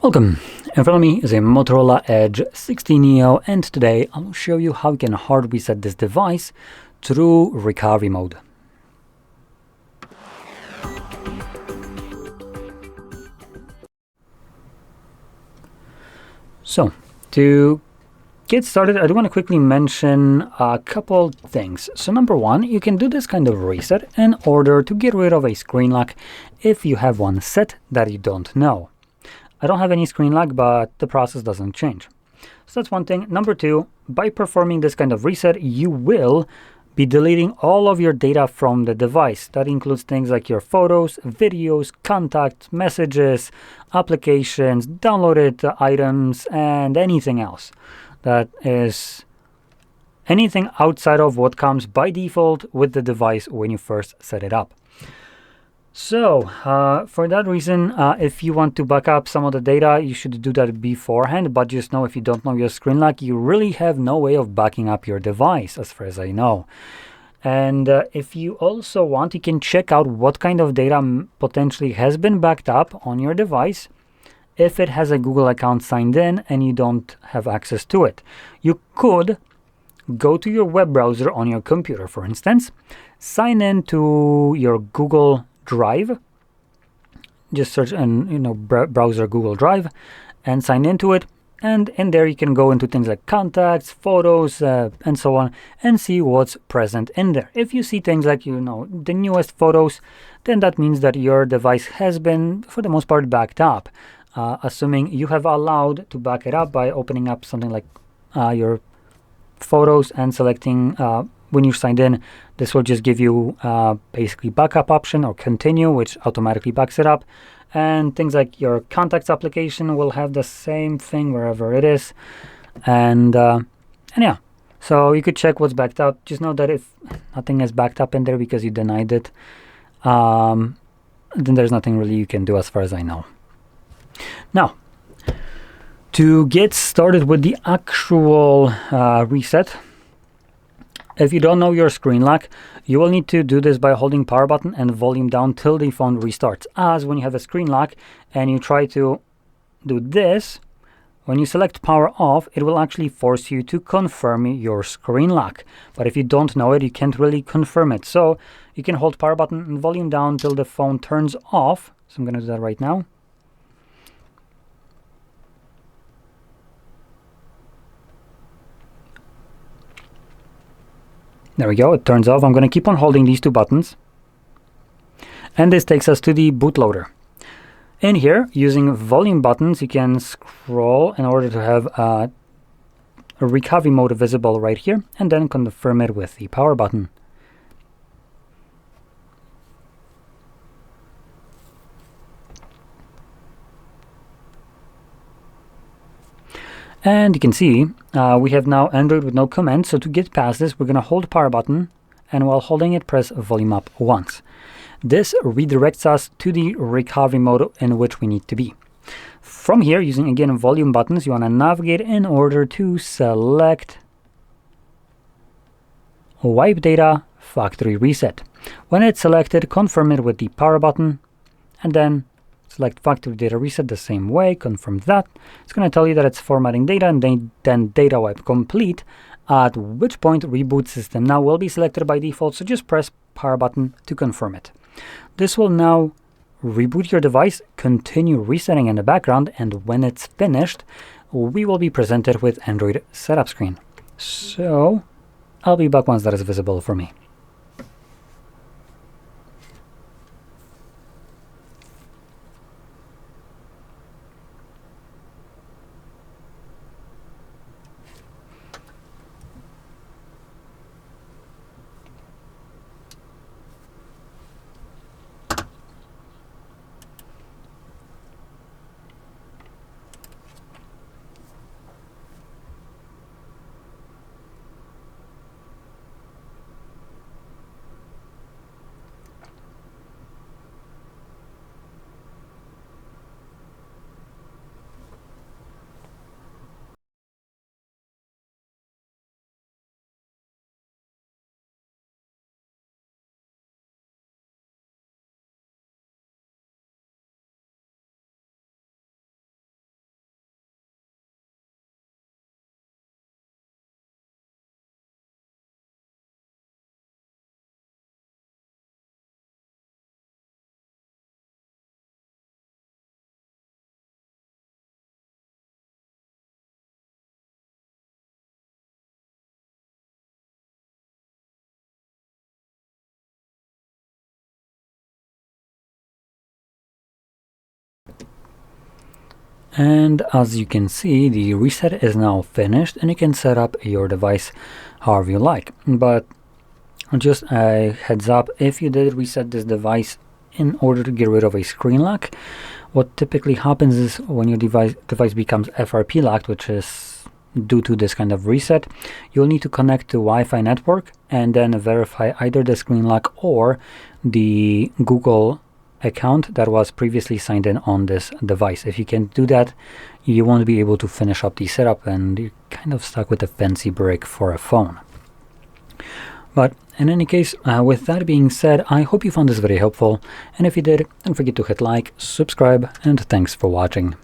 Welcome! In front of me is a Motorola Edge 60 Neo, and today I will show you how you can hard reset this device through recovery mode. So, to get started, I do want to quickly mention a couple things. So number one, you can do this kind of reset in order to get rid of a screen lock if you have one set that you don't know. I don't have any screen lock, but the process doesn't change. So that's one thing. Number two, by performing this kind of reset, you will be deleting all of your data from the device. That includes things like your photos, videos, contacts, messages, applications, downloaded items, and anything else. That is anything outside of what comes by default with the device when you first set it up. So for that reason, if you want to back up some of the data, you should do that beforehand. But just know, if you don't know your screen lock, you really have no way of backing up your device, as far as I know. And if you also want, you can check out what kind of data potentially has been backed up on your device if it has a Google account signed in and you don't have access to it. You could go to your web browser on your computer, for instance, sign in to your Google Drive. Just search and browser Google Drive and sign into it, and in there you can go into things like contacts, photos, and so on, and see what's present in there. If you see things like the newest photos, then that means that your device has been, for the most part, backed up, assuming you have allowed to back it up by opening up something like your photos and selecting when you're signed in. This will just give you basically backup option or continue, which automatically backs it up. And things like your contacts application will have the same thing wherever it is. And yeah, so you could check what's backed up. Just know that if nothing is backed up in there because you denied it, then there's nothing really you can do, as far as I know. Now, to get started with the actual reset, if you don't know your screen lock, you will need to do this by holding power button and volume down till the phone restarts. As when you have a screen lock and you try to do this, when you select power off, it will actually force you to confirm your screen lock. But if you don't know it, you can't really confirm it. So you can hold power button and volume down till the phone turns off. So I'm going to do that right now. There we go, it turns off. I'm going to keep on holding these two buttons. And this takes us to the bootloader. In here, using volume buttons, you can scroll in order to have a recovery mode visible right here, and then confirm it with the power button. And you can see we have now Android with no command. So to get past this, we're going to hold power button, and while holding it, press volume up once. This redirects us to the recovery mode in which we need to be. From here, using again volume buttons, you want to navigate in order to select Wipe Data Factory Reset. When it's selected, confirm it with the power button, and then select Factory Data Reset the same way, confirm that. It's going to tell you that it's formatting data, and then data wipe complete, at which point reboot system now will be selected by default, so just press power button to confirm it. This will now reboot your device, continue resetting in the background, and when it's finished, we will be presented with Android setup screen. So I'll be back once that is visible for me. And as you can see, the reset is now finished and you can set up your device however you like. But just a heads up, if you did reset this device in order to get rid of a screen lock, what typically happens is when your device becomes FRP locked, which is due to this kind of reset, you'll need to connect to Wi-Fi network and then verify either the screen lock or the Google account that was previously signed in on this device. If you can't do that, you won't be able to finish up the setup and you're kind of stuck with a fancy brick for a phone. But in any case, with that being said, I hope you found this very helpful, and if you did, don't forget to hit like, subscribe, and thanks for watching.